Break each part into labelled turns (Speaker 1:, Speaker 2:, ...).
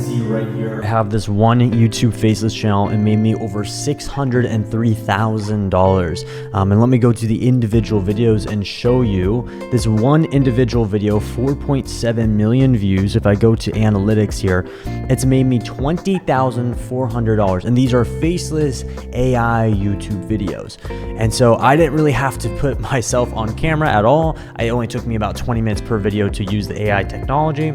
Speaker 1: see right here, I have this one YouTube Faceless channel and made me over $603,000. And let me go to the individual videos and show you this one individual video, 4.7 million views. If I go to analytics here, it's made me $20,400. And these are Faceless AI YouTube videos. And so I didn't really have to put myself on camera at all. It only took me about 20 minutes per video to use the AI technology.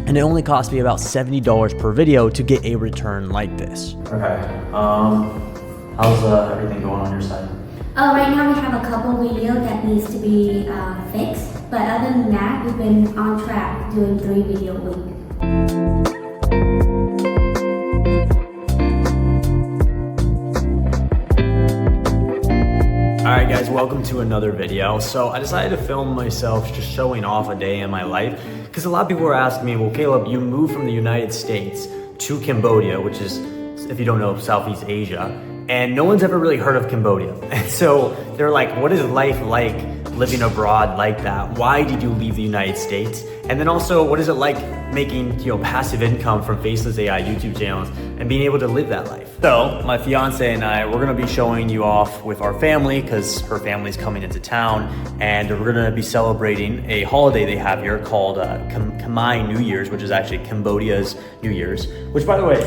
Speaker 1: And it only cost me about $70 per video to get a return like this. Okay, how's everything going on your side?
Speaker 2: Right now we have a couple videos that needs to be fixed. But other than that, we've been on track doing 3 videos a week.
Speaker 1: Alright guys, welcome to another video. So I decided to film myself just showing off a day in my life because a lot of people were asking me, well Caleb, you moved from the United States to Cambodia, which is, if you don't know, Southeast Asia, and no one's ever really heard of Cambodia. And so they're like, what is life like living abroad like that? Why did you leave the United States? And then also, what is it like making, passive income from Faceless AI YouTube channels and being able to live that life? So my fiance and I, we're gonna be showing you off with our family because her family's coming into town, and we're gonna be celebrating a holiday they have here called Khmer New Year's, which is actually Cambodia's New Year's, which by the way,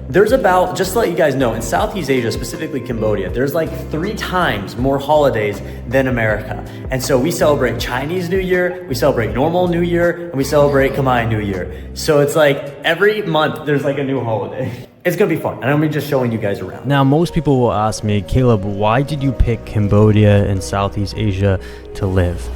Speaker 1: there's about, just to let you guys know, in Southeast Asia, specifically Cambodia, there's like 3 times more holidays than America. And so we celebrate Chinese New Year, we celebrate normal New Year, and we celebrate Khmer New Year. So it's like every month there's like a new holiday. It's gonna be fun, and I'm gonna be just showing you guys around. Now, most people will ask me, Caleb, why did you pick Cambodia and Southeast Asia to live?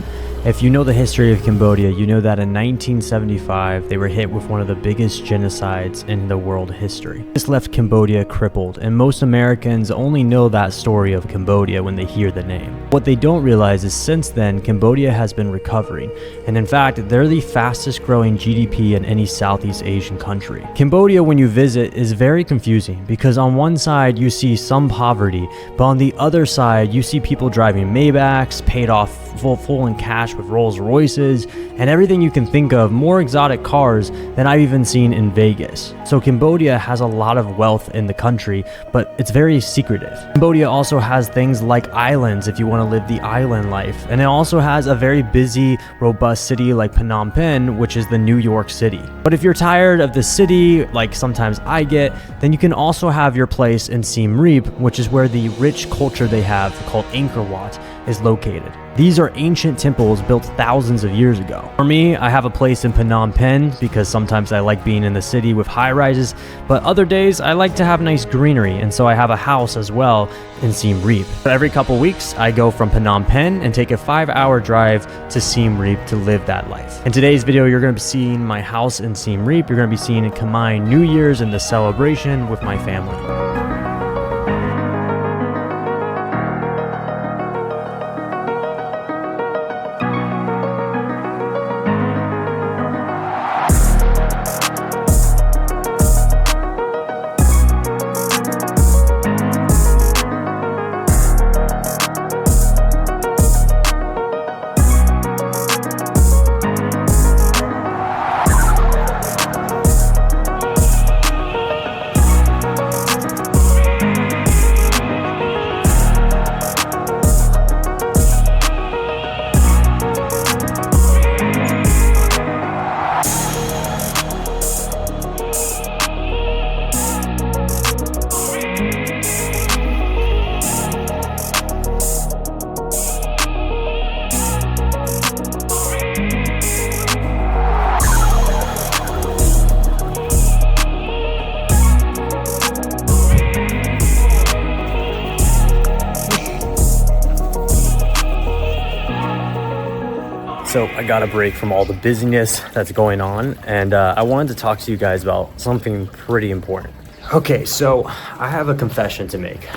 Speaker 1: If you know the history of Cambodia, you know that in 1975, they were hit with one of the biggest genocides in the world history. This left Cambodia crippled, and most Americans only know that story of Cambodia when they hear the name. What they don't realize is since then, Cambodia has been recovering, and in fact, they're the fastest growing GDP in any Southeast Asian country. Cambodia, when you visit, is very confusing because on one side, you see some poverty, but on the other side, you see people driving Maybachs, paid off full in cash with Rolls Royces, and everything you can think of, more exotic cars than I've even seen in Vegas. So Cambodia has a lot of wealth in the country, but it's very secretive. Cambodia also has things like islands if you want to live the island life, and it also has a very busy, robust city like Phnom Penh, which is the New York City. But if you're tired of the city, like sometimes I get, then you can also have your place in Siem Reap, which is where the rich culture they have called Angkor Wat is located. These are ancient temples built thousands of years ago. For me, I have a place in Phnom Penh because sometimes I like being in the city with high rises, but other days I like to have nice greenery, and so I have a house as well in Siem Reap. But every couple weeks, I go from Phnom Penh and take a 5-hour drive to Siem Reap to live that life. In today's video, you're going to be seeing my house in Siem Reap. You're going to be seeing Khmer New Year's and the celebration with my family. So I got a break from all the busyness that's going on, and I wanted to talk to you guys about something pretty important. Okay, so I have a confession to make.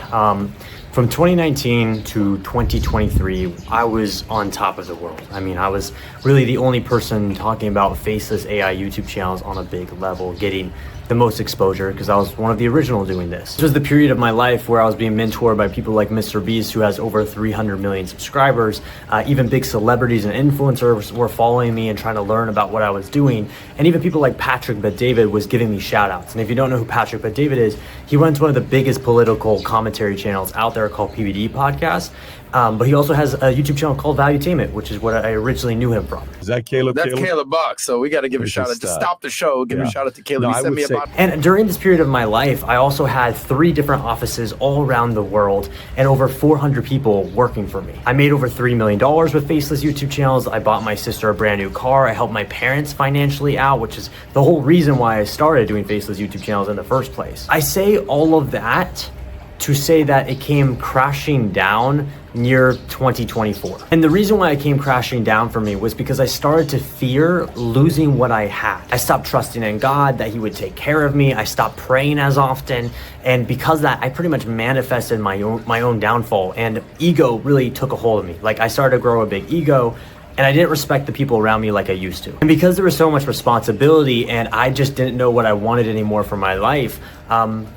Speaker 1: From 2019 to 2023, I was on top of the world. I mean, I was really the only person talking about Faceless AI YouTube channels on a big level, getting the most exposure because I was one of the original doing this. This was the period of my life where I was being mentored by people like Mr. Beast, who has over 300 million subscribers. Even big celebrities and influencers were following me and trying to learn about what I was doing. And even people like Patrick Bet-David was giving me shout outs. And if you don't know who Patrick Bet-David is, he runs one of the biggest political commentary channels out there called PBD Podcast. But he also has a YouTube channel called Valuetainment, which is what I originally knew him from.
Speaker 3: Is that Caleb?
Speaker 4: That's Caleb Box. So we got to give a shout out to stop the show. Give a shout out to Caleb.
Speaker 3: No,
Speaker 4: he sent me about.
Speaker 1: And during this period of my life, I also had 3 different offices all around the world and over 400 people working for me. I made over $3 million with Faceless YouTube channels. I bought my sister a brand new car. I helped my parents financially out, which is the whole reason why I started doing Faceless YouTube channels in the first place. I say all of that to say that it came crashing down near 2024. And the reason why it came crashing down for me was because I started to fear losing what I had. I stopped trusting in God that he would take care of me. I stopped praying as often. And because of that, I pretty much manifested my own downfall, and ego really took a hold of me. Like, I started to grow a big ego, and I didn't respect the people around me like I used to. And because there was so much responsibility and I just didn't know what I wanted anymore for my life,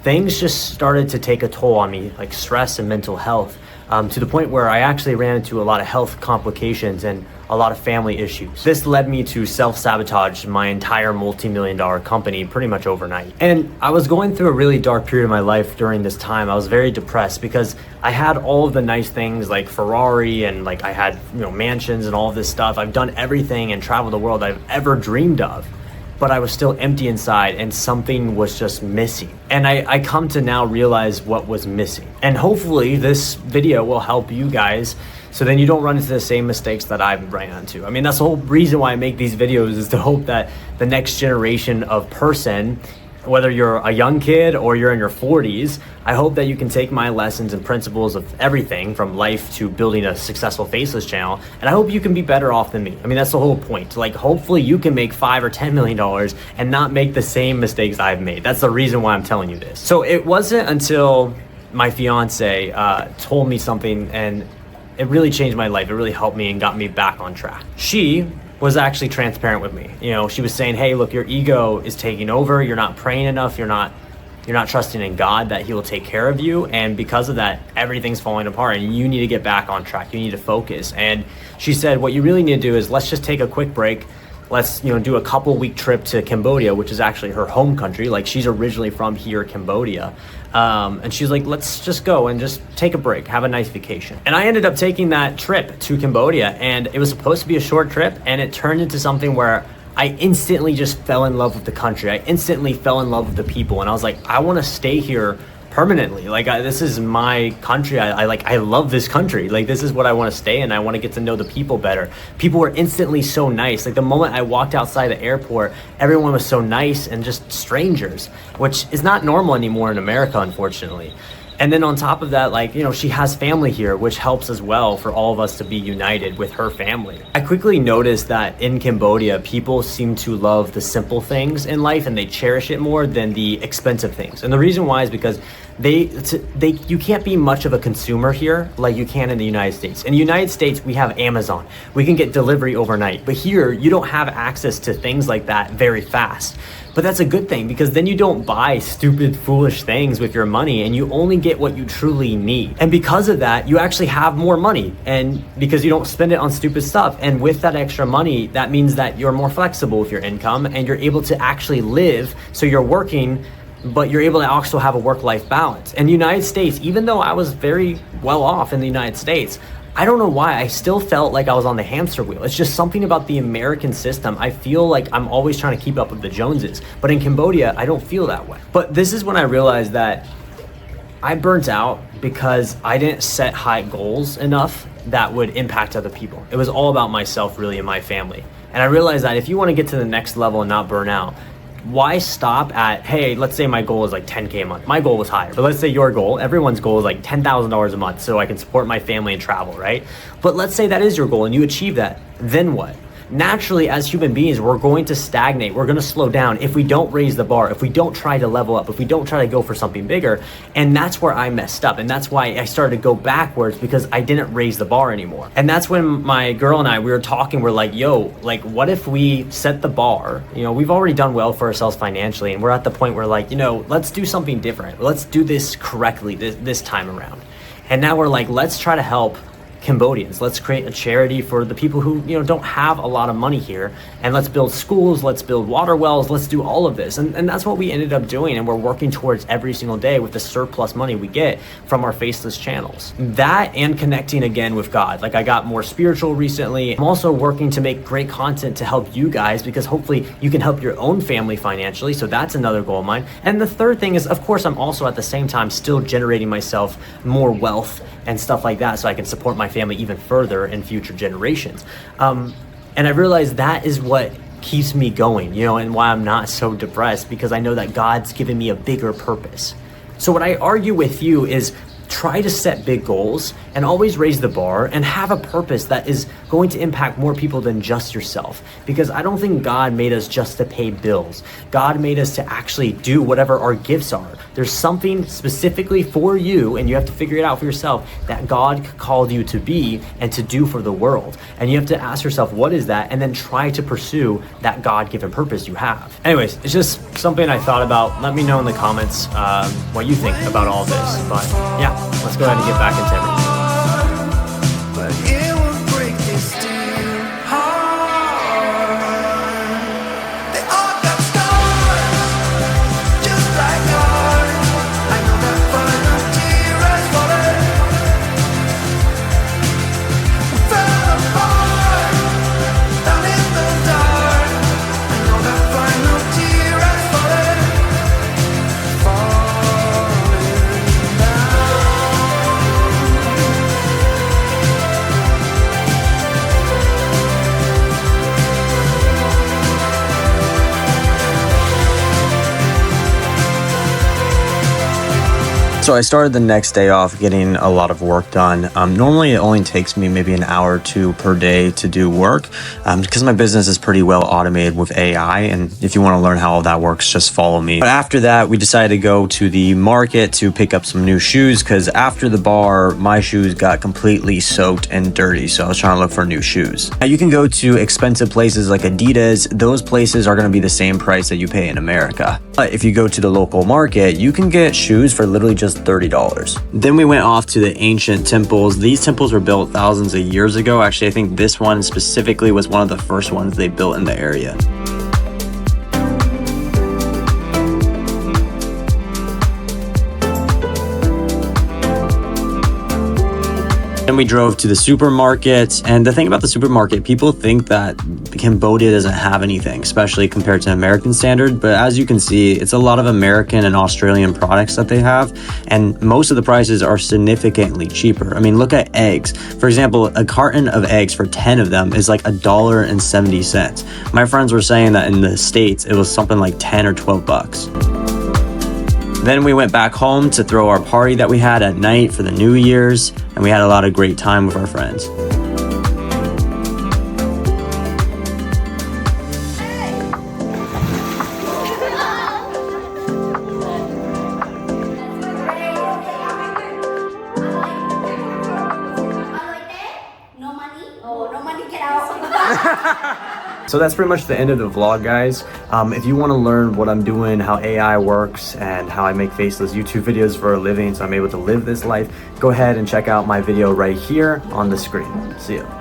Speaker 1: things just started to take a toll on me, like stress and mental health, to the point where I actually ran into a lot of health complications and a lot of family issues. This led me to self-sabotage my entire multi-million-dollar company pretty much overnight. And I was going through a really dark period of my life during this time. I was very depressed because I had all of the nice things like Ferrari and like I had, mansions and all of this stuff. I've done everything and traveled the world I've ever dreamed of, but I was still empty inside and something was just missing. And I come to now realize what was missing. And hopefully this video will help you guys so then you don't run into the same mistakes that I've ran into. I mean, that's the whole reason why I make these videos, is to hope that the next generation of person, whether you're a young kid or you're in your 40s, I hope that you can take my lessons and principles of everything from life to building a successful Faceless channel, and I hope you can be better off than me. I mean, that's the whole point. Like, hopefully you can make $5 or $10 million and not make the same mistakes I've made. That's the reason why I'm telling you this. So it wasn't until my fiance told me something, and it really changed my life. It really helped me and got me back on track. She was actually transparent with me. She was saying, hey, look, your ego is taking over. You're not praying enough. You're not trusting in God that he will take care of you. And because of that, everything's falling apart and you need to get back on track. You need to focus. And she said, what you really need to do is let's just take a quick break. Let's, do a couple-week trip to Cambodia, which is actually her home country. Like, she's originally from here, Cambodia. And she's like, let's just go and just take a break, have a nice vacation. And I ended up taking that trip to Cambodia, and it was supposed to be a short trip, and it turned into something where I instantly just fell in love with the country. I instantly fell in love with the people, and I was like, I want to stay here permanently. Like, this is my country. I love this country. Like, this is what I want to stay in. I want to get to know the people better. People were instantly so nice. Like, the moment I walked outside the airport, everyone was so nice and just strangers, which is not normal anymore in America, unfortunately. And then on top of that, she has family here, which helps as well for all of us to be united with her family. I quickly noticed that in Cambodia, people seem to love the simple things in life and they cherish it more than the expensive things. And the reason why is because you can't be much of a consumer here like you can in the United States. In the United States, we have Amazon. We can get delivery overnight. But here, you don't have access to things like that very fast. But that's a good thing, because then you don't buy stupid, foolish things with your money and you only get what you truly need. And because of that, you actually have more money, and because you don't spend it on stupid stuff. And with that extra money, that means that you're more flexible with your income and you're able to actually live. So you're working, but you're able to also have a work-life balance. In the United States, even though I was very well off in the United States, I don't know why, I still felt like I was on the hamster wheel. It's just something about the American system. I feel like I'm always trying to keep up with the Joneses. But in Cambodia, I don't feel that way. But this is when I realized that I burnt out because I didn't set high goals enough that would impact other people. It was all about myself, really, and my family. And I realized that if you want to get to the next level and not burn out, why stop at, hey, let's say my goal is like 10K a month. My goal was higher, but let's say your goal, everyone's goal is like $10,000 a month so I can support my family and travel, right? But let's say that is your goal and you achieve that, then what? naturally as human beings, we're going to stagnate. We're going to slow down if we don't raise the bar, if we don't try to level up, if we don't try to go for something bigger. And that's where I messed up. And that's why I started to go backwards, because I didn't raise the bar anymore. And that's when my girl and I, we were talking, we're like, yo, like, what if we set the bar? You know, we've already done well for ourselves financially, and we're at the point where, like, you know, let's do something different. Let's do this correctly this time around. And now we're like, let's try to help Cambodians. Let's create a charity for the people who, you know, don't have a lot of money here, and let's build schools, let's build water wells, let's do all of this. And that's what we ended up doing, and we're working towards every single day with the surplus money we get from our Faceless channels. That and connecting again with God. Like, I got more spiritual recently. I'm also working to make great content to help you guys, because hopefully you can help your own family financially. So that's another goal of mine. And the third thing is, of course, I'm also at the same time still generating myself more wealth and stuff like that, so I can support my family even further in future generations. And I realized that is what keeps me going, you know, and why I'm not so depressed, because I know that God's given me a bigger purpose. So what I argue with you is, try to set big goals and always raise the bar and have a purpose that is going to impact more people than just yourself. Because I don't think God made us just to pay bills. God made us to actually do whatever our gifts are. There's something specifically for you, and you have to figure it out for yourself, that God called you to be and to do for the world. And you have to ask yourself, what is that? And then try to pursue that God-given purpose you have. Anyways, it's just something I thought about. Let me know in the comments what you think about all this. But yeah, let's go ahead and get back into everything.
Speaker 3: But it will break this deal hard. They all got scars, just like ours. I know that final tear has fallen. We fell apart, down in the dark. I know that final tear has fallen. Falling down.
Speaker 1: So I started the next day off getting a lot of work done. Normally it only takes me maybe an hour or two per day to do work, because my business is pretty well automated with AI. And if you want to learn how all that works, just follow me. But after that, we decided to go to the market to pick up some new shoes, because after the bar, my shoes got completely soaked and dirty. So I was trying to look for new shoes. Now you can go to expensive places like Adidas. Those places are going to be the same price that you pay in America. But if you go to the local market, you can get shoes for literally just $30. Then we went off to the ancient temples. These temples were built thousands of years ago. Actually, I think this one specifically was one of the first ones they built in the area. Then we drove to the supermarket, and the thing about the supermarket, people think that Cambodia doesn't have anything, especially compared to American standard, but as you can see, it's a lot of American and Australian products that they have, and most of the prices are significantly cheaper. I mean, look at eggs. For example, a carton of eggs for 10 of them is like $1.70. My friends were saying that in the States, it was something like 10 or 12 bucks. Then we went back home to throw our party that we had at night for the New Year's, and we had a lot of great time with our friends.
Speaker 2: No money? Oh, no money, get out.
Speaker 1: So that's pretty much the end of the vlog, guys. If you want to learn what I'm doing, how AI works, and how I make faceless YouTube videos for a living so I'm able to live this life, go ahead and check out my video right here on the screen. See ya.